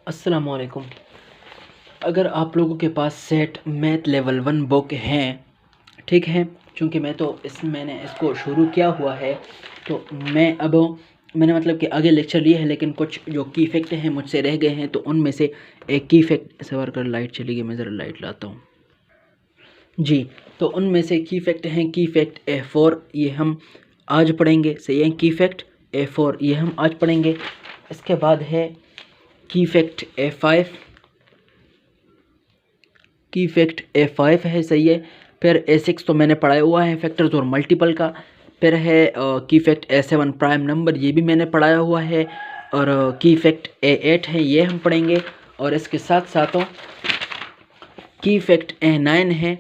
अस्सलामुअलैकुम। अगर आप लोगों के पास सेट मैथ लेवल 1 बुक हैं, ठीक है, चूँकि मैंने इसको शुरू किया हुआ है, तो मैंने मतलब कि आगे लेक्चर लिए हैं, लेकिन कुछ जो की फैक्ट हैं मुझसे रह गए हैं, तो उनमें से एक की फैक्ट सवार कर लाइट चली गई, मैं ज़रा लाइट लाता हूँ जी। तो उनमें से की फैक्ट हैं, की फैक्ट A4 ये हम आज पढ़ेंगे, सही है। की फैक्ट A4 ये हम आज पढ़ेंगे। इसके बाद है की फैक्ट A5, की फैक्ट A5 है, सही है। फिर A6 तो मैंने पढ़ाया हुआ है, फैक्टर्स और मल्टीपल का। फिर है की फैक्ट A7 प्राइम नंबर, ये भी मैंने पढ़ाया हुआ है। और की फैक्ट A8 है, ये हम पढ़ेंगे। और इसके साथ साथों की फैक्ट A9 है,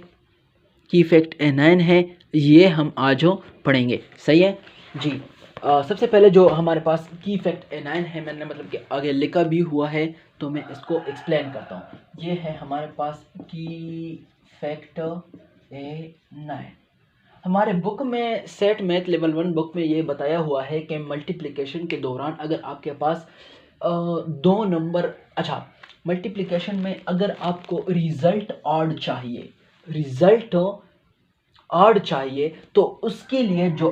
की फैक्ट A9 है, ये हम आज पढ़ेंगे, सही है जी। सबसे पहले जो हमारे पास की फैक्ट A9 है, मैंने मतलब कि आगे लिखा भी हुआ है, तो मैं इसको एक्सप्लेन करता हूँ। ये है हमारे पास की फैक्ट A9। हमारे बुक में सेट मैथ लेवल 1 बुक में ये बताया हुआ है कि मल्टीप्लिकेशन के दौरान अगर आपके पास दो नंबर, अच्छा, मल्टीप्लिकेशन में अगर आपको रिज़ल्ट ऑड चाहिए, तो उसके लिए जो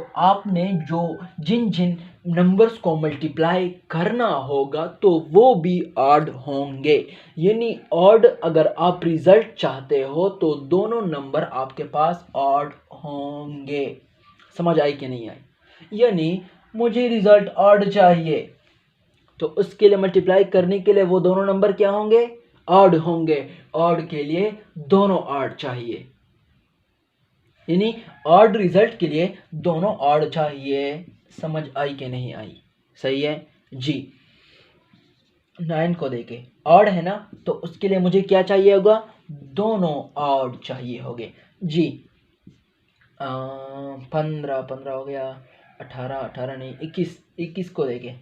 जिन जिन नंबर्स को मल्टीप्लाई करना होगा, तो वो भी ऑड होंगे। यानी ऑड अगर आप रिजल्ट चाहते हो, तो दोनों नंबर आपके पास ऑड होंगे। समझ आई कि नहीं आई? यानी मुझे रिजल्ट ऑड चाहिए, तो उसके लिए मल्टीप्लाई करने के लिए वो दोनों नंबर क्या होंगे? ऑड होंगे। ऑड के लिए दोनों ऑड चाहिए, यानी ऑड रिजल्ट के लिए दोनों ऑड चाहिए। समझ आई कि नहीं आई? सही है जी। 9 को देखे ऑड है ना, तो उसके लिए मुझे क्या चाहिए होगा? दोनों ऑड चाहिए होंगे जी। 15 15 हो गया, 18 18 नहीं, 21 21 को देखे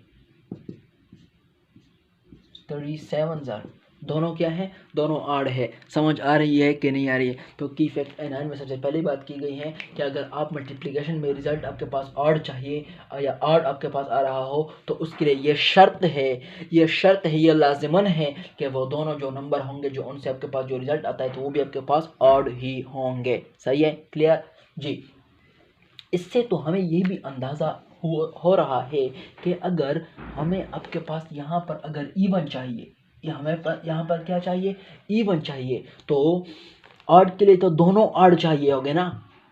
37 दोनों क्या है? दोनों आड़ है। समझ आ रही है कि नहीं आ रही है? तो की फैक्ट A9 में सबसे पहली बात की गई है कि अगर आप मल्टीप्लिकेशन में रिजल्ट आपके पास ऑड चाहिए या ऑड आपके पास आ रहा हो, तो उसके लिए ये शर्त है, ये लाजिमन है कि वो दोनों जो नंबर होंगे, जो उनसे आपके पास जो रिजल्ट आता है, तो वो भी आपके पास ऑड ही होंगे। सही है? क्लियर जी। इससे तो हमें ये भी अंदाज़ा हो रहा है कि अगर हमें आपके पास यहाँ पर अगर इवन चाहिए, या हमें यहाँ पर क्या चाहिए? इवन चाहिए, तो ऑड के लिए तो दोनों ऑड चाहिए होंगे ना।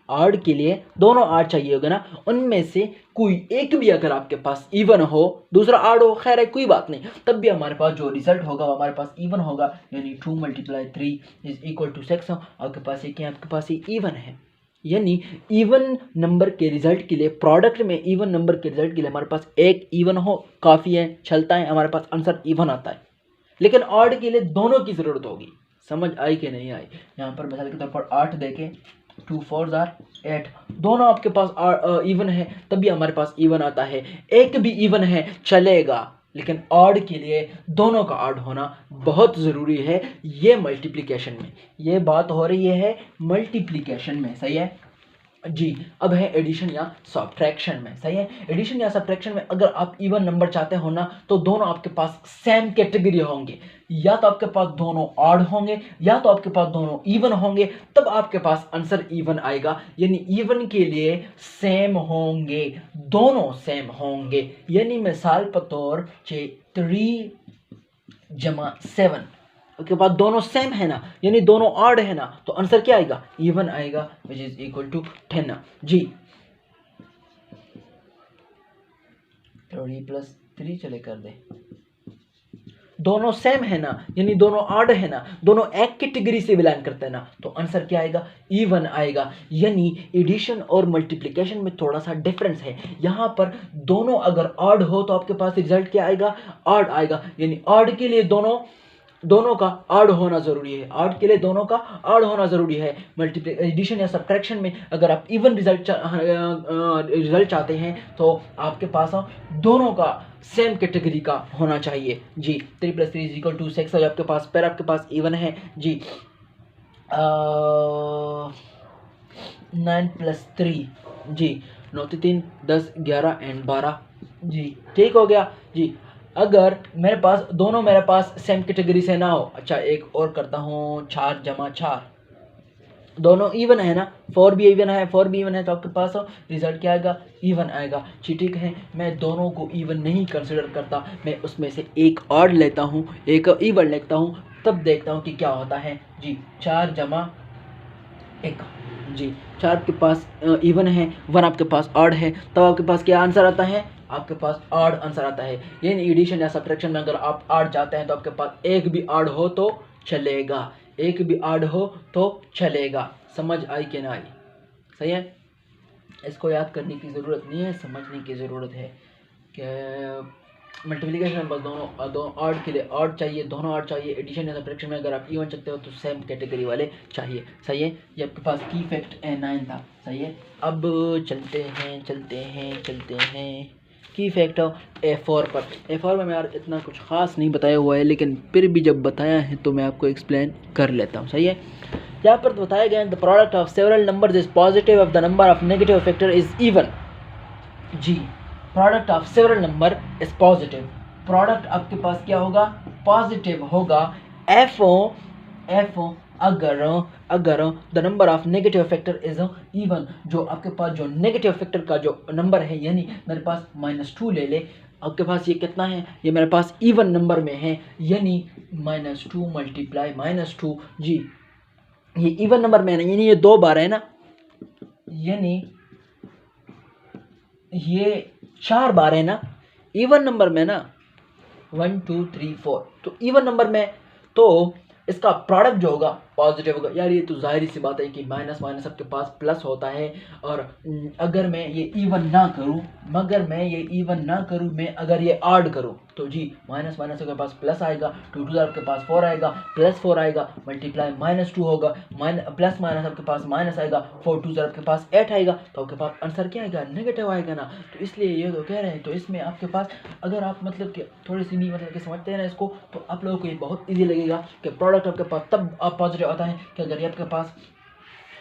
ऑड के लिए दोनों ऑड चाहिए होंगे ना। उनमें से कोई एक भी अगर आपके पास इवन हो, दूसरा ऑड हो, खैर है, कोई बात नहीं, तब भी हमारे पास जो रिजल्ट होगा वो हमारे पास इवन होगा। यानी 2 × 3 = 6। आपके पास ये क्या है? आपके पास ये इवन है। यानी इवन नंबर के रिजल्ट के लिए, प्रोडक्ट में इवन नंबर के रिजल्ट के लिए हमारे पास एक इवन हो काफ़ी है, चलता है, हमारे पास आंसर इवन आता है। लेकिन ऑड के लिए दोनों की ज़रूरत होगी। समझ आई कि नहीं आई? यहाँ पर मिसाल के तौर पर 8 देखें, 2 4 8, दोनों आपके पास इवन है, तभी हमारे पास इवन आता है। एक भी इवन है चलेगा, लेकिन ऑड के लिए दोनों का ऑड होना बहुत ज़रूरी है। ये मल्टीप्लिकेशन में, ये बात हो रही है मल्टीप्लिकेशन में, सही है जी। अब है एडिशन या सब्ट्रैक्शन में, सही है। एडिशन या सब्ट्रैक्शन में अगर आप इवन नंबर चाहते हो ना, तो दोनों आपके पास सेम कैटेगरी होंगे। या तो आपके पास दोनों ऑड होंगे, या तो आपके पास दोनों इवन होंगे, तब आपके पास आंसर इवन आएगा। यानी इवन के लिए सेम होंगे, दोनों सेम होंगे। यानी मिसाल के तौर 3 × 7 के बाद दोनों सेम है ना, यानी दोनों ऑड है ना, तो आंसर क्या आएगा? इवन आएगा, विच इज इक्वल टू 10 जी। 3 + 3 चले कर दे, दोनों सेम है ना, यानी दोनों ऑड है ना, दोनों एक कैटेगरी से बिलोंग करते हैं ना, तो आंसर क्या आएगा? इवन आएगा। यानी एडिशन और मल्टीप्लिकेशन में थोड़ा सा डिफरेंस है। यहाँ पर दोनों अगर ऑड हो, तो आपके पास रिजल्ट क्या आएगा? ऑड आएगा। यानी ऑड के लिए दोनों का ऑड होना ज़रूरी है। ऑड के लिए दोनों का ऑड होना ज़रूरी है। एडिशन या सब्ट्रैक्शन में अगर आप इवन रिजल्ट चाहते हैं, तो आपके पास दोनों का सेम कैटेगरी का होना चाहिए जी। 3 + 3 = 6 है आपके पास, फिर आपके पास इवन है जी। 9 + 3 जी, 9 3 10 11 एंड 12 जी, ठीक हो गया जी। अगर मेरे पास सेम कैटेगरी से ना हो, अच्छा एक और करता हूँ, 4 जमा 4 दोनों इवन है ना, 4 भी इवन है, 4 भी इवन है, तो आपके पास रिजल्ट क्या आएगा, इवन आएगा जी। ठीक है, मैं दोनों को इवन नहीं कंसिडर करता, मैं उसमें से एक ऑड लेता हूँ, एक इवन लेता हूँ, तब देखता हूँ कि क्या होता है जी। 4 जमा 1 जी, 4 आपके पास इवन है, 1 आपके पास ऑड है, तब आपके पास क्या आंसर आता है, आपके पास ऑड आंसर आता है। यानी एडिशन या सब्ट्रैक्शन में अगर आप ऑड जाते हैं तो आपके पास एक भी ऑड हो तो चलेगा, एक भी ऑड हो तो चलेगा। समझ आई कि ना आई? सही है, इसको याद करने की ज़रूरत नहीं है, समझने की ज़रूरत है कि मल्टीप्लिकेशन में बस दोनों ऑड के लिए ऑड चाहिए, दोनों ऑड चाहिए। एडिशन या सब्ट्रैक्शन में अगर आप इवन चाहते हो तो सेम कैटेगरी वाले चाहिए। सही है, ये आपके पास की फैक्ट A9 था। सही है, अब चलते हैं की फैक्ट A4 पर। A4 में यार इतना कुछ ख़ास नहीं बताया हुआ है, लेकिन फिर भी जब बताया है तो मैं आपको एक्सप्लेन कर लेता हूँ। सही है, यहाँ पर बताया गया the product of several numbers is positive of the number of negative factor is even जी। Product of several number is positive, product आपके पास क्या होगा, पॉजिटिव होगा। एफ अगर the number of negative factor is even, जो आपके पास जो नेगेटिव फैक्टर का जो नंबर है, यानी मेरे पास -2 ले ले, आपके पास ये कितना है, ये मेरे पास इवन नंबर में है, यानी -2 मल्टीप्लाई -2 जी, ये इवन नंबर में है ना, यानी ये 2 बार है ना, यानी ये 4 बार है ना इवन नंबर में ना, 1 2 3 4, तो इवन नंबर में तो इसका प्रोडक्ट जो होगा पॉजिटिव होगा। यार ये तो जाहिर सी बात है कि माइनस माइनस आपके पास प्लस होता है, और अगर मैं ये इवन ना करूं, मैं अगर ये ऐड करूं तो जी माइनस माइनस आपके पास प्लस आएगा, 2 2 आपके पास 4 आएगा, +4 आएगा, मल्टीप्लाई -2 होगा, प्लस माइनस आपके पास माइनस आएगा, 4 2 आपके पास 8 आएगा, तो आपके पास आंसर क्या आएगा, नेगेटिव आएगा ना। तो इसलिए ये तो कह रहे हैं, तो इसमें आपके पास अगर आप मतलब कि थोड़ी सी नहीं मतलब कि समझते हैं ना इसको, तो आप लोगों को ये बहुत ईजी लगेगा कि प्रोडक्ट आपके पास तब आप पॉजिटिव आता है कि अगर ये आपके पास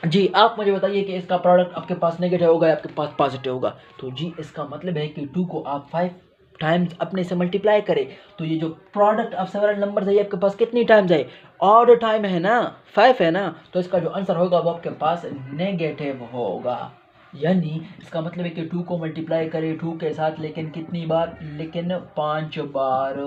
जी, आप मुझे बताइए कि इसका प्रोडक्ट आपके पास नेगेटिव होगा या आपके पास पॉजिटिव होगा। तो जी इसका मतलब है कि 2 को आप 5 टाइम्स अपने से मल्टीप्लाई करें, तो ये जो प्रोडक्ट ऑफ सेवरल नंबर्स है ये आपके पास कितनी टाइम्स है, ऑड टाइम है ना, 5 है ना, तो इसका जो आंसर होगा वो आपके पास नेगेटिव होगा। यानी इसका मतलब है कि 2 को मल्टीप्लाई करें 2 के साथ, लेकिन कितनी बार, लेकिन 5 बार,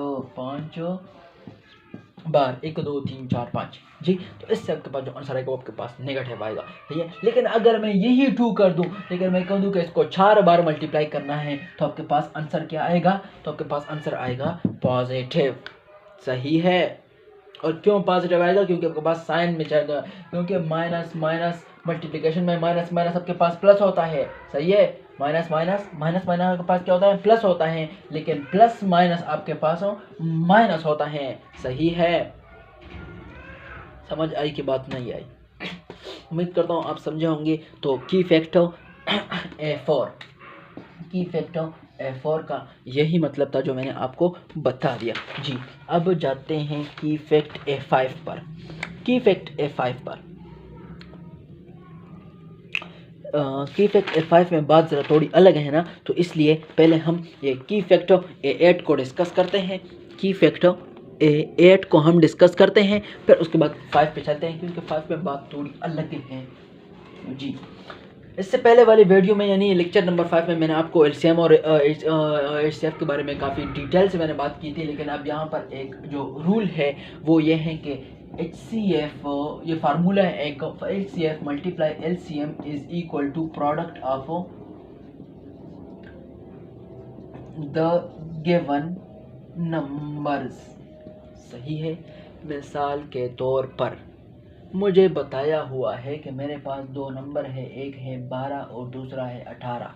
1 2 3 4 5 जी। तो इससे आपके पास जो आंसर आएगा वो आपके पास नेगेटिव आएगा। ठीक है, लेकिन अगर मैं यही 2 कर दूं, लेकिन मैं कह दूं कि इसको 4 बार मल्टीप्लाई करना है, तो आपके पास आंसर क्या आएगा, तो आपके पास आंसर आएगा पॉजिटिव। सही है, और क्यों पॉजिटिव आएगा, क्योंकि आपके पास साइन में जाएगा, क्योंकि माइनस माइनस मल्टीप्लिकेशन में माइनस माइनस आपके पास प्लस होता है। सही है, माइनस माइनस माइनस माइनस आपके पास क्या होता है, प्लस होता है, लेकिन प्लस माइनस आपके पास माइनस होता है। सही है, समझ आई कि बात नहीं आई? उम्मीद करता हूँ आप समझे होंगे। तो की फैक्ट A4, की फैक्ट A4 का यही मतलब था जो मैंने आपको बता दिया जी। अब जाते हैं की फैक्ट A5 पर। की फैक्ट A5 पर की फैक्ट A5 में बात ज़रा थोड़ी अलग है ना, तो इसलिए पहले हम ये की फैक्ट A8 को डिस्कस करते हैं। की फैक्ट A8 को हम डिस्कस करते हैं, फिर उसके बाद 5 पे चलते हैं, क्योंकि 5 में बात थोड़ी अलग है जी। इससे पहले वाली वीडियो में यानी लेक्चर नंबर 5 में मैंने आपको एलसीएम और एचसीएफ के बारे में काफ़ी डिटेल से मैंने बात की थी, लेकिन अब यहाँ पर एक जो रूल है वो ये है कि HCF, ये फार्मूला है एक, HCF multiply LCM is equal to product of the given numbers. सही है, मिसाल के तौर पर मुझे बताया हुआ है कि मेरे पास 2 नंबर है, एक है 12 और दूसरा है 18।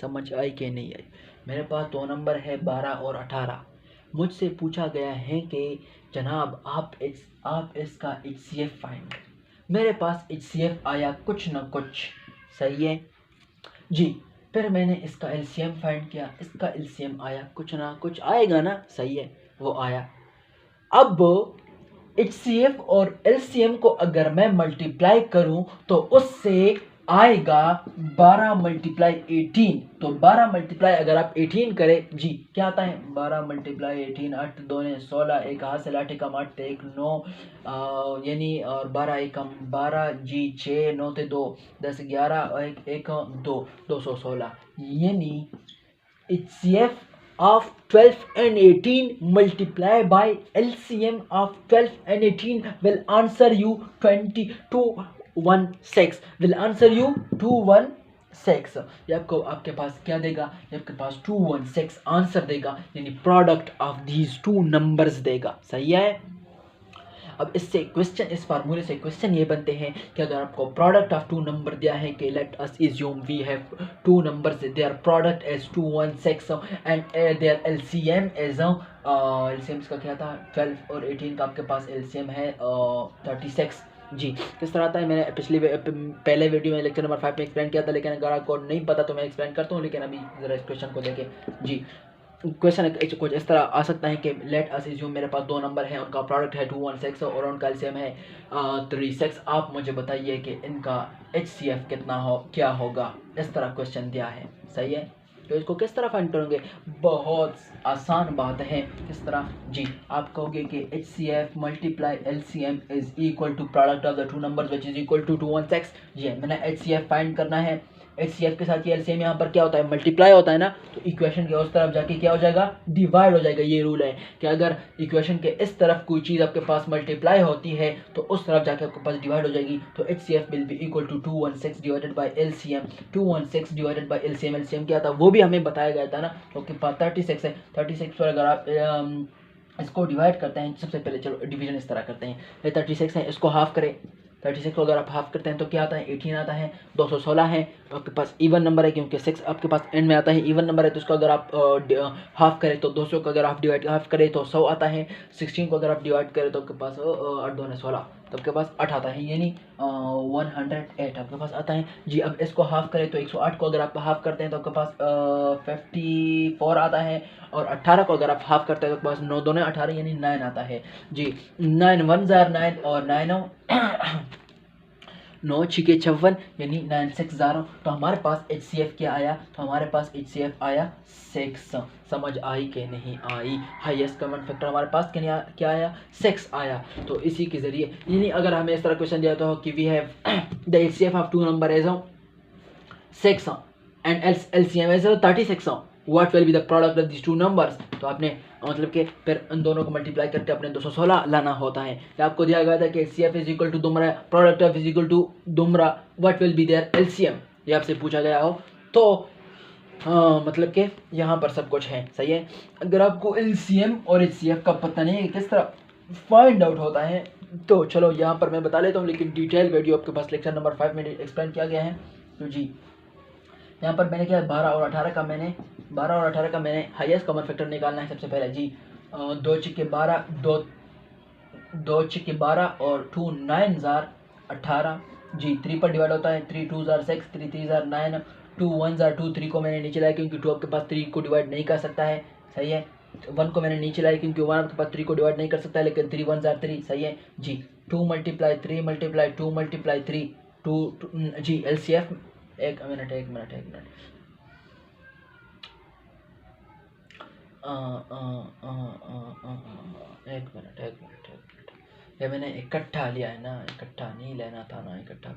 समझ आई कि नहीं आई? मेरे पास 2 नंबर है 12 और 18। मुझसे पूछा गया है कि जनाब आप इसका HCF फाइंड। मेरे पास HCF आया कुछ न कुछ। सही है जी, फिर मैंने इसका LCM फाइंड किया, इसका LCM आया कुछ ना कुछ, आएगा ना। सही है, वो आया। अब HCF और LCM को अगर मैं मल्टीप्लाई करूं तो उससे आएगा 12 मल्टीप्लाई 18। तो 12 मल्टीप्लाई अगर आप 18 करें जी, क्या आता है 12 मल्टीप्लाई 18, 8 दूने 16, एक हाथ से 8 एकम 8 एक 9 यानी और 12 एकम 12 जी 6 9 थे 2 10 11 एक 2 216 यानी HCF of 12 and 18 multiply by LCM of 12 and 18 will answer you 2216 will answer you 216। ये आपको आपके पास क्या देगा, ये आपके पास 216 आंसर देगा, यानी product of these two numbers देगा। सही है। अब इससे क्वेश्चन, इस फार्मूले से क्वेश्चन ये बनते हैं कि अगर आपको प्रोडक्ट ऑफ टू नंबर दिया है कि let us assume we have two numbers, their product is 216 and their LCM is LCM का क्या था 12 और 18 का आपके पास एलसीएम है 36 जी। किस तरह आता है मैंने पहले वीडियो में लेक्चर नंबर 5 में एक्सप्लेन किया था, लेकिन अगर आपको नहीं पता तो मैं एक्सप्लेन करता हूँ। लेकिन अभी ज़रा इस क्वेश्चन को देखें जी। क्वेश्चन कुछ इस तरह आ सकता है कि लेट अस अज्यूम मेरे पास दो नंबर हैं, उनका प्रोडक्ट है 216 और उनका एलसीएम है 36। आप मुझे बताइए कि इनका HCF कितना हो, क्या होगा। इस तरह क्वेश्चन दिया है। सही है। तो इसको किस तरह फाइंड करोगे, बहुत आसान बात है। किस तरह जी, आप कहोगे कि HCF multiply LCM is equal to product of the two numbers which is equal to 216। जी मैंने HCF फाइंड करना है, HCF के साथ ये LCM यहाँ पर क्या होता है मल्टीप्लाई होता है ना, तो इक्वेशन के उस तरफ जाके क्या हो जाएगा डिवाइड हो जाएगा। ये रूल है कि अगर इक्वेशन के इस तरफ कोई चीज़ आपके पास मल्टीप्लाई होती है तो उस तरफ जाके आपके पास डिवाइड हो जाएगी। तो HCF will be equal to 216 divided by LCM। 216 divided by LCM, LCM क्या था वो भी हमें बताया गया था ना, तो आपके पास 36 है। 36 पर अगर आप इसको डिवाइड करते हैं, सबसे पहले चलो डिवीजन इस तरह करते हैं। ये 36 है, इसको हाफ करें। 36 को अगर आप हाफ करते हैं तो क्या आता है 18 आता है। 216 है तो आपके पास इवन नंबर है, क्योंकि 6 आपके पास एंड में आता है, इवन नंबर है। तो इसको अगर आप हाफ करें तो 200 को अगर आप डिवाइड हाफ करें तो 100 आता है। 16 को अगर आप डिवाइड करें तो आपके पास 8 2 16 तो आपके पास 8 आता है, यानी 108 आपके पास आता है जी। अब इसको हाफ करें तो 108 को अगर आप हाफ करते हैं तो आपके पास 54 आता है। और 18 को अगर आप हाफ करते हैं तो आपके पास 9 2 18 यानी 9 आता है जी। 9 1 9 और 9 9 छिके 56 यानी 9 6 0। तो हमारे पास HCF क्या आया, तो हमारे पास HCF आया 6। समझ आई कि नहीं आई। हाईएस्ट कॉमन फैक्टर हमारे पास क्या आया 6 आया। तो इसी के जरिए, यानी अगर हमें इस तरह क्वेश्चन दिया तो कि we have the HCF of two number as 6 and LCM as 36, what will be the product of this two numbers. तो आपने मतलब कि फिर इन दोनों को मल्टीप्लाई करके अपने 216 लाना होता है। आपको दिया गया था कि HCF इज इक्वल टू दुमरा, product of is equal to दुमरा, what will be their LCM, ये आपसे पूछा गया हो तो मतलब कि यहाँ पर सब कुछ है। सही है। अगर आपको LCM और HCF का पता नहीं है किस तरह फाइंड आउट होता है तो चलो यहाँ पर मैं बता लेता हूँ, लेकिन डिटेल वीडियो आपके पास लेक्चर नंबर 5 में एक्सप्लेन किया गया है। तो जी यहाँ पर मैंने क्या 12 और 18 का मैंने हाईएस्ट कॉमन फैक्टर निकालना है सबसे पहले जी। 2 छिके 12 2 छिके 12 और 2 9 जार 18 जी। 3 पर डिवाइड होता है, 3 2 जार 6 3 3 जार 9 2 1 जार 2। 3 को मैंने नीचे लाया क्योंकि 2 आपके पास 3 को डिवाइड नहीं कर सकता है। सही है। 1 को मैंने नीचे लाया क्योंकि 1 आपके पास 3 को डिवाइड नहीं कर सकता है, लेकिन 3 1 जार 3। सही है जी। 2 मल्टीप्लाई 3 मल्टीप्लाई 2 मल्टीप्लाई 3 2 जी। LCF एक मिनट एक मिनट ये मैंने इकट्ठा लिया है ना, इकट्ठा नहीं लेना था ना, इकट्ठा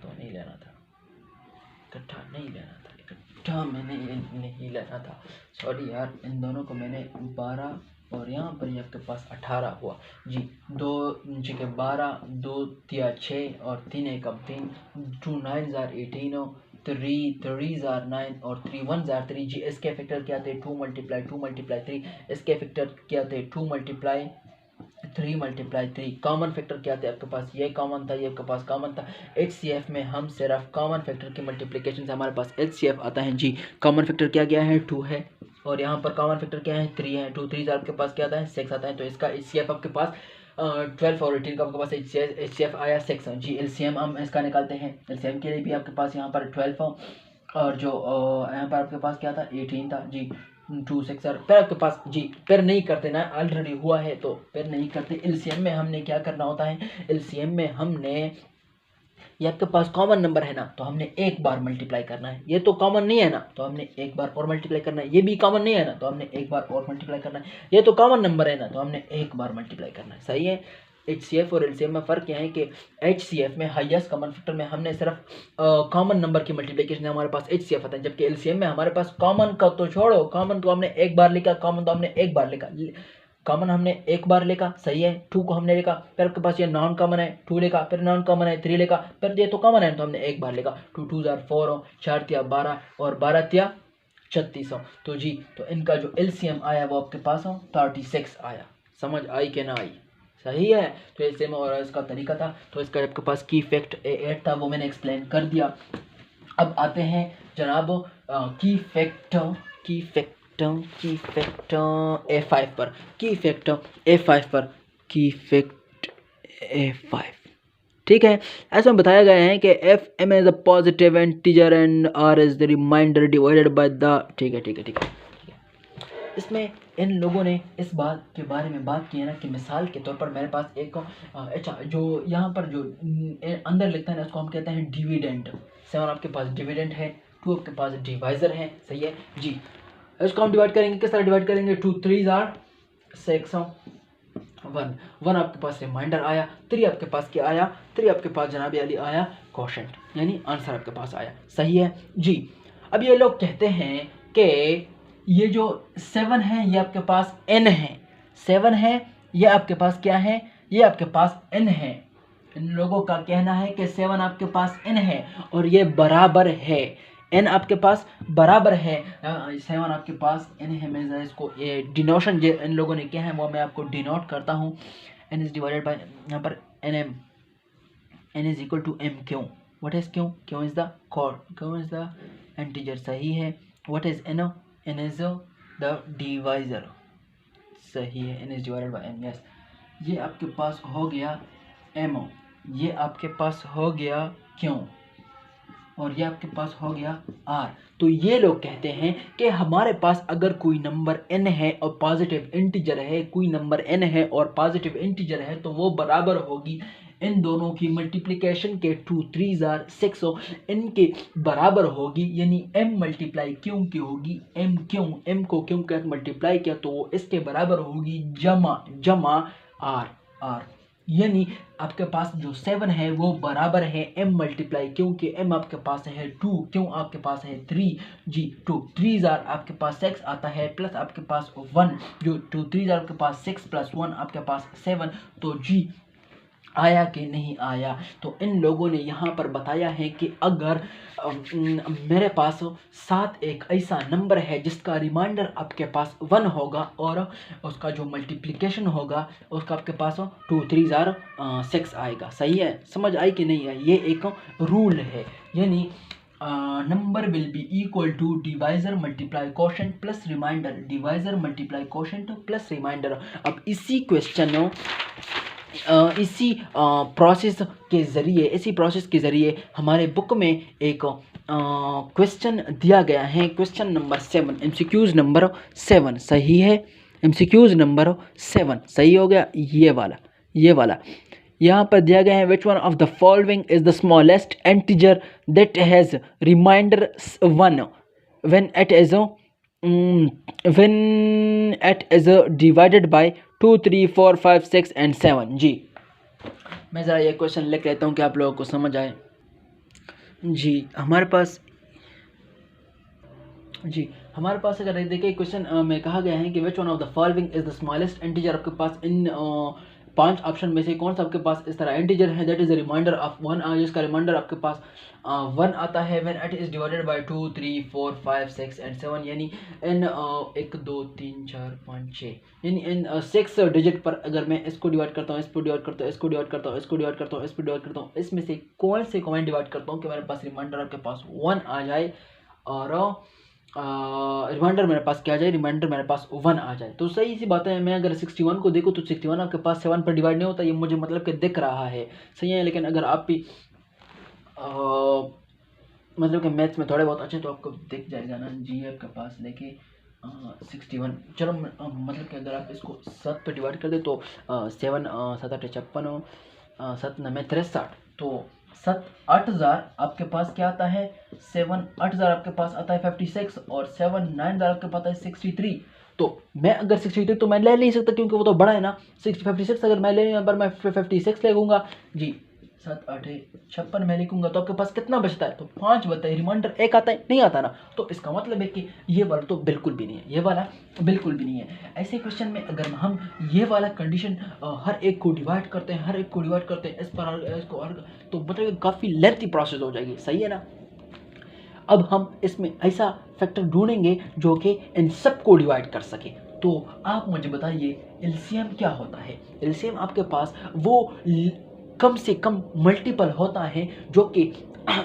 मैंने ये नहीं लेना था। सॉरी यार, इन दोनों को मैंने 12 और यहाँ पर ये आपके पास 18 हुआ जी। 2 जगह 12 2 तिया 6 और 3 एकम 3 2 9 जार 18 3 3 जार 9 और 3 1 जार 3 जी। इसके फैक्टर क्या थे 2 मल्टीप्लाई 3। इसके फैक्टर क्या थे 2 मल्टीप्लाई 3 कॉमन फैक्टर क्या थे आपके पास, ये कॉमन था, ये आपके पास कॉमन था। HCF में हम सिर्फ कॉमन फैक्टर की मल्टीप्लिकेशन से हमारे पास HCF आता है जी। कॉमन फैक्टर क्या है 2 है, और यहाँ पर कॉमन फैक्टर क्या है 3 है। 2 3 आपके पास क्या आता है 6 आता है। तो इसका HCF आपके पास 12 और 18 का आपके पास HCF आया 6 जी। LCM हम इसका निकालते हैं। LCM के लिए भी आपके पास यहाँ पर 12 और जो यहाँ पर आपके पास क्या था 18 था जी। 2 6 फिर आपके पास जी फिर नहीं करते ना, ऑलरेडी हुआ है तो फिर नहीं करते। LCM में हमने क्या करना होता है, LCM में हमने ये आपके पास कॉमन नंबर है ना, तो हमने एक बार मल्टीप्लाई करना है। ये तो कॉमन नहीं है ना, तो हमने एक बार और मल्टीप्लाई करना है। ये भी कॉमन नहीं है ना, तो हमने एक बार और मल्टीप्लाई करना है। ये तो कॉमन नंबर है ना, तो हमने एक बार मल्टीप्लाई करना है। सही है। HCF और LCM में फ़र्क क्या है कि HCF में हाईएस्ट कॉमन फैक्टर में हमने सिर्फ कॉमन नंबर की मल्टीप्लिकेशन हमारे पास HCF आता है, जबकि LCM में हमारे पास कॉमन का तो छोड़ो, कॉमन तो हमने एक बार लिखा, कॉमन तो हमने एक बार लिखा, कॉमन हमने एक बार लिखा। सही है। 2 को हमने लिखा, फिर आपके पास ये नॉन कॉमन है 2 लिखा, फिर नॉन कॉमन है 3 लिखा, फिर ये तो कॉमन है तो हमने एक बार लिखा। 2 2 4 4 तिया 12 और 12 तिया 36। तो जी, तो इनका जो LCM आया वो आपके पास 36 आया। समझ आई कि ना आई? सही है। तो LCM और इसका तरीका था, तो इसका आपके पास की फैक्ट 8 था, वो मैंने एक्सप्लेन कर दिया। अब आते हैं जनाब की फैक्ट A5 पर। की फैक्ट A5 पर, की फैक्ट A5। ठीक है। ऐसा में बताया गया है कि if m is a positive integer and r is the remainder divided by the. ठीक है। इसमें इन लोगों ने इस बात के बारे में बात की है ना कि मिसाल के तौर पर मेरे पास एक अच्छा, जो यहाँ पर जो अंदर लिखता है ना, उसको हम कहते हैं डिविडेंड। 7 आपके पास डिविडेंड है, 2 आपके पास डिवाइजर है। सही है जी। इसको हम डिवाइड करेंगे, किस तरह डिवाइड करेंगे? 2 3 आर 6 1 आपके पास रिमाइंडर आया, 3 आपके पास क्या आया? 3 आपके पास जनाब अली आया क्वोशंट, यानी आंसर आपके पास आया। सही है जी। अब ये लोग कहते हैं कि ये जो 7 है ये आपके पास n है, 7 है ये आपके पास क्या है? ये आपके पास n है। इन लोगों का कहना है कि 7 आपके पास n है और ये बराबर है, n आपके पास बराबर है 7 आपके पास n है। मैं ज़रा इसको ये डिनोशन जो इन लोगों ने किया है वो मैं आपको डिनोट करता हूँ। n इज डिवाइडेड बाय यहाँ पर nm, n is equal to m क्यों? What is q? Q is the chord, q is the integer. सही है। What is n? n is the divisor. सही है। n is divided by m। Yes, ये आपके पास हो गया m, ये आपके पास हो गया क्यों, और ये आपके पास हो गया r। तो ये लोग कहते हैं कि हमारे पास अगर कोई नंबर n है और पॉजिटिव इंटीजर है, कोई नंबर n है और पॉजिटिव इंटीजर है, तो वो बराबर होगी इन दोनों की मल्टीप्लिकेशन के 2 3 6 इनके बराबर होगी, यानी m मल्टीप्लाई क्यों की होगी m क्यों, m को क्यों के मल्टीप्लाई किया तो वो इसके बराबर होगी जमा r। यानी आपके पास जो 7 है वो बराबर है m मल्टीप्लाई क्योंकि m आपके पास है 2, क्यों आपके पास है 3 जी। 2 3 आपके पास 6 आता है, प्लस आपके पास 1, जो 2 3 आपके पास 6 प्लस 1 आपके पास 7। तो जी आया कि नहीं आया? तो इन लोगों ने यहाँ पर बताया है कि अगर मेरे पास 7 एक ऐसा नंबर है जिसका रिमाइंडर आपके पास 1 होगा और उसका जो मल्टीप्लिकेशन होगा उसका आपके पास 2 3 6 आएगा। सही है। समझ आई कि नहीं आई? ये एक रूल है, यानी number will be equal to divisor multiply quotient plus remainder, divisor multiply quotient plus remainder. अब इसी क्वेश्चन इसी प्रोसेस के ज़रिए हमारे बुक में एक क्वेश्चन दिया गया है, क्वेश्चन नंबर 7, MCQs नंबर 7। सही है। MCQs नंबर 7 सही हो गया। ये वाला यहाँ पर दिया गया है, which one of the following is the smallest integer that has remainder 1 when it is divided by 2 3 4 5 6 and 7। जी, मैं ज़रा ये क्वेश्चन लिख लेता हूँ कि आप लोगों को समझ आए। जी हमारे पास अगर देखिए क्वेश्चन में कहा गया है कि विच one of the following is the smallest integer. आपके पास इन 5 ऑप्शन में से कौन सा आपके पास इस तरह इंटीजर है that is the remainder of 1, जिसका रिमाइंडर आपके पास 1 आता है when it is divided by 2 3 4 5 6 and 7, यानी इन 1 2 3 4 5 6, यानी इन 6 डिजिट पर अगर मैं इसको डिवाइड करता हूँ, इसको डिवाइड करता हूँ, इसको डिवाइड करता हूँ, इसको डिवाइड करता हूँ, इसको डिवाइड करता हूँ, इसमें से कौन से कमेंट डिवाइड करता हूँ कि मेरे पास रिमाइंडर आपके पास 1 आ जाए और रिमाइंडर मेरे पास क्या आ जाए, रिमाइंडर मेरे पास 1 आ जाए। तो सही सी बात है। मैं अगर 61 को देखूँ तो 61 आपके पास 7 पर डिवाइड नहीं होता, ये मुझे मतलब कि दिख रहा है। सही है। लेकिन अगर आप भी मतलब कि मैथ्स में थोड़े बहुत अच्छे तो आपको दिख जाएगा ना जी। आपके पास देखिए 61, चलो मतलब कि अगर आप इसको 7 पर डिवाइड कर दे तो 7 7 8 56 7 9 63, तो 7 8000 आपके पास क्या आता है, 7 8000 आपके पास आता है 56 और 7 9000 आपके पास आता है 63। तो मैं अगर 63 तो मैं ले नहीं सकता क्योंकि वो तो बड़ा है ना। 56 अगर मैं लेने पर मैं 56 ले लूँगा जी। 7 8 56 मैं लिखूंगा तो आपके पास कितना बचता है, तो 5 बचता है, रिमाइंडर 1 आता है, नहीं आता ना। तो इसका मतलब है कि ये वाला तो बिल्कुल भी नहीं है, ये वाला बिल्कुल भी नहीं है। ऐसे क्वेश्चन में अगर हम ये वाला कंडीशन हर एक को डिवाइड करते हैं, हर एक को डिवाइड करते हैं इस पर इसको, तो मतलब काफ़ी लेंथी प्रोसेस हो जाएगी, सही है ना। अब हम इसमें ऐसा फैक्टर ढूंढेंगे जो कि इन सब को डिवाइड कर सके। तो आप मुझे बताइए एलसीएम क्या होता है। एलसीएम आपके पास वो कम से कम मल्टीपल होता है जो कि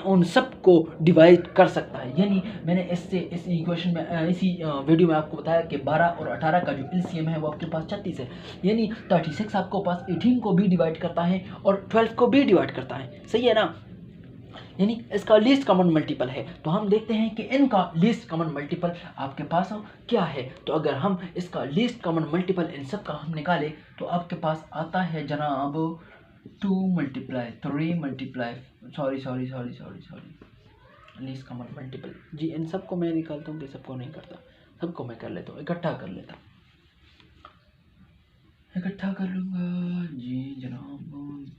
उन सब को डिवाइड कर सकता है। यानी मैंने इस इक्वेशन में इसी वीडियो में आपको बताया कि 12 और 18 का जो एलसीएम है वो आपके पास 36 है। यानी 36 आपको पास 18 को भी डिवाइड करता है और 12 को भी डिवाइड करता है, सही है ना। यानी इसका लीस्ट कॉमन मल्टीपल है। तो हम देखते हैं कि इनका लीस्ट कॉमन मल्टीपल आपके पास क्या है। तो अगर हम इसका लीस्ट कॉमन मल्टीपल इन सब का हम निकाले तो आपके पास आता है जनाब 2 × 3 सॉरी लीस्ट कॉमन मल्टीपल जी। इन सबको मैं निकालता हूँ कि सबको नहीं करता, सबको मैं कर लेता हूँ, इकट्ठा कर लेता हूँ, इकट्ठा कर लूँगा जी जनाब।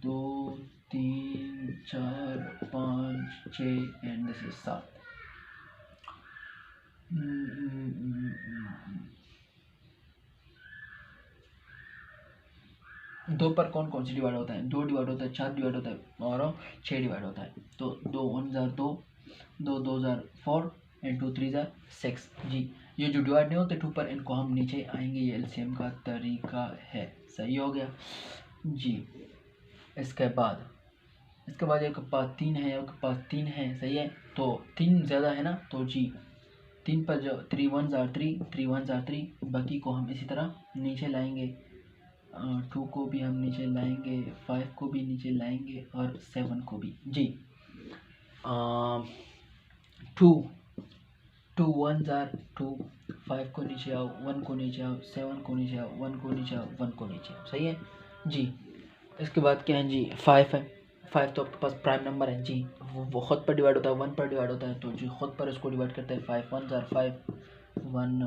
2 3 4 5 6 एंड दिस इज 7। दो पर कौन कौन सी डिवाइड होता है, 2 डिवाइड होता है, 4 डिवाइड होता है और 6 डिवाइड होता है। तो 2 1 जार 2, 2 2 जार 4 एंड 2 3 जार 6 जी। ये जो डिवाइड नहीं होते 2 पर, इनको हम नीचे आएंगे, ये एलसीएम का तरीका है, सही हो गया जी। इसके बाद आपके पास 3 है, आपके पास 3 है, सही है। तो 3 ज़्यादा है ना, तो जी 3 पर जो 3 1 जार 3, 3 1 जार 3, बाकी को हम इसी तरह नीचे लाएंगे। 2 को भी हम नीचे लाएंगे, 5 को भी नीचे लाएंगे और 7 को भी जी। 2 1 जार 2, 5 को नीचे आओ, 1 को नीचे आओ, 7 को नीचे आओ, 1 को नीचे आओ, 1 को नीचे आओ, सही है जी। इसके बाद क्या है जी, 5 है। 5 तो आपके पास प्राइम नंबर है जी, वो खुद पर डिवाइड होता है, 1 पर डिवाइड होता है, तो जी खुद पर इसको डिवाइड करते हैं। 5 1 जार 5, 1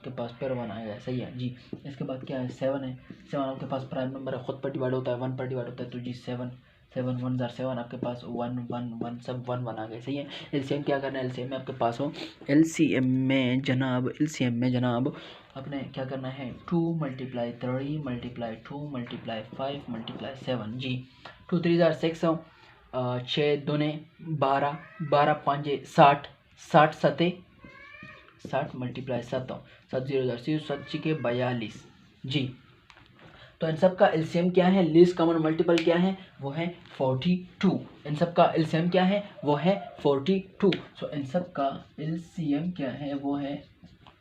के पास फिर 1 आएगा, सही है जी। इसके बाद क्या है, 7 है। 7 आपके पास प्राइम नंबर है, खुद पर डिवाइड होता है, 1 पर डिवाइड होता है, तो जी 7 7 1 जार 7 आपके पास 1 1 1 सब 1 1 आ गए, सही है। एलसीएम क्या करना है, एलसीएम में आपके पास हो, एलसीएम में जनाब अपने क्या करना है, 2 × 3 × 2 × 5 × 7 जी। 2 3 जार 6 6 दूने 12, 12 5 60, 60 7 60 × 7 7 0 जार 7 के 42 जी। तो इन सब का एलसीएम क्या है, लीस्ट कॉमन मल्टीपल क्या है, वो है 42। इन सब का एलसीएम क्या है, वो है 42। सो इन सब का एलसीएम क्या है, वो है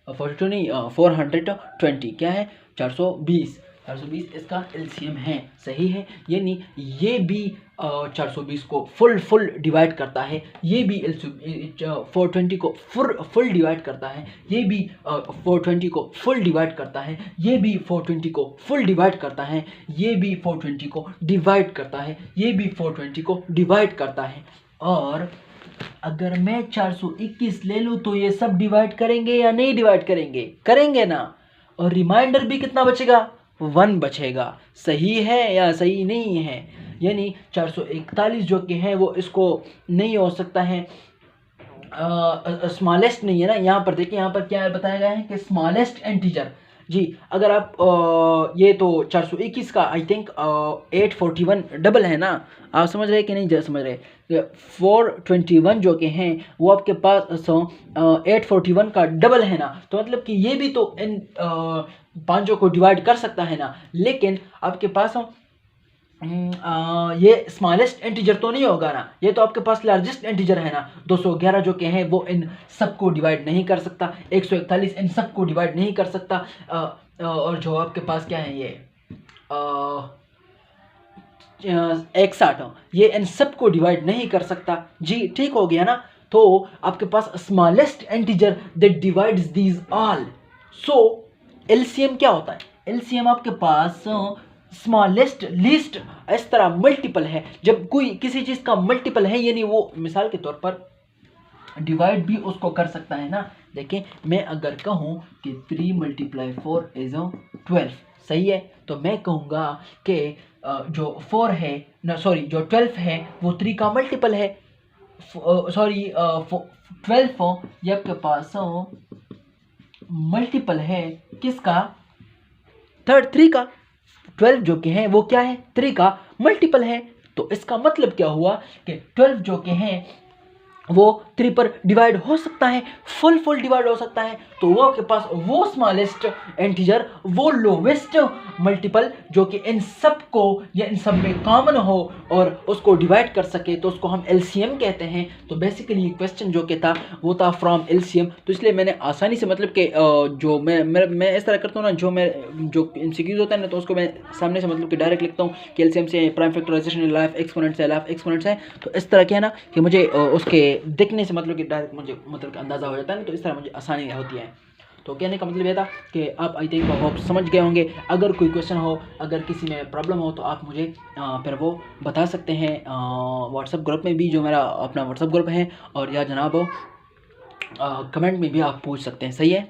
42 नहीं 420 क्या है, 420 इसका एलसीएम है, सही है। यानी ये भी 420 को फुल डिवाइड करता है, ये भी 420 को फुल डिवाइड करता है, ये भी 420 को फुल डिवाइड करता है, ये भी 420 को फुल डिवाइड करता है, ये भी 420 को डिवाइड करता है, ये भी 420 को डिवाइड करता है। और अगर मैं 421 ले लूँ तो ये सब डिवाइड करेंगे या नहीं डिवाइड करेंगे, करेंगे ना। और रिमाइंडर भी कितना बचेगा, 1 बचेगा, सही है या सही नहीं है। यानी 441 जो कि है वो इसको नहीं हो सकता है, स्मॉलेस्ट नहीं है ना। यहाँ पर देखिए, यहाँ पर क्या बताया गया है कि स्मॉलेस्ट इंटीजर जी। अगर आप ये तो 421 का आई थिंक 841 डबल है ना, आप समझ रहे कि नहीं समझ रहे। 421 जो कि हैं वो आपके पास 841 का डबल है ना, तो मतलब कि ये भी तो इन पांचों को डिवाइड कर सकता है ना। लेकिन आपके पास ये स्मॉलेस्ट इंटीजर तो नहीं होगा ना, ये तो आपके पास लार्जेस्ट इंटीजर है ना। 211 जो के हैं वो इन सब को डिवाइड नहीं कर सकता, 141 इन सब को डिवाइड नहीं कर सकता, और जो आपके पास क्या है ये 61 ये इन सब को डिवाइड नहीं कर सकता जी, ठीक हो गया ना। तो आपके पास smallest integer that divides these all. So LCM क्या होता है, एलसीएम आपके पास स्मॉलेस्ट, लीस्ट, इस तरह मल्टीपल है। जब कोई किसी चीज़ का मल्टीपल है यानी वो मिसाल के तौर पर डिवाइड भी उसको कर सकता है ना। देखिए मैं अगर कहूँ कि 3 × 4 इज 12, सही है, तो मैं कहूँगा कि जो 4 है ना, सॉरी जो 12 है वो 3 का मल्टीपल है। सॉरी 12 ये आपके पास मल्टीपल है किसका, 3 का। 12 जो कि है वो क्या है, 3 का मल्टीपल है। तो इसका मतलब क्या हुआ कि 12 जो कि है वो 3 पर डिवाइड हो सकता है, फुल डिवाइड हो सकता है। तो वो आपके पास वो स्मॉलेस्ट इंटीजर, वो लोवेस्ट मल्टीपल जो कि इन सब को या इन सब में कॉमन हो और उसको डिवाइड कर सके, तो उसको हम एलसीएम कहते हैं। तो बेसिकली क्वेश्चन जो कि था वो था फ्रॉम एलसीएम। तो इसलिए मैंने आसानी से मतलब कि जो मैं इस तरह करता हूँ ना, जो एमसीक्यूज होता है ना, तो उसको मैं सामने से मतलब कि डायरेक्ट लिखता हूँ कि एलसीएम से प्राइम फैक्टराइजेशन लाइफ एक्सपोनेंट्स है, लाइफ एक्सपोनेंट्स है। तो इस तरह क्या है ना कि मुझे उसके देखने से मतलब कि डायरेक्ट मुझे मतलब कि अंदाज़ा हो जाता है ना, तो इस तरह मुझे आसानी होती है। तो कहने का मतलब ये था कि आप आई थिंक होप समझ गए होंगे। अगर कोई क्वेश्चन हो, अगर किसी में प्रॉब्लम हो, तो आप मुझे फिर वो बता सकते हैं व्हाट्सएप ग्रुप में भी, जो मेरा अपना व्हाट्सएप ग्रुप है, और या जनाब कमेंट में भी आप पूछ सकते हैं। सही है।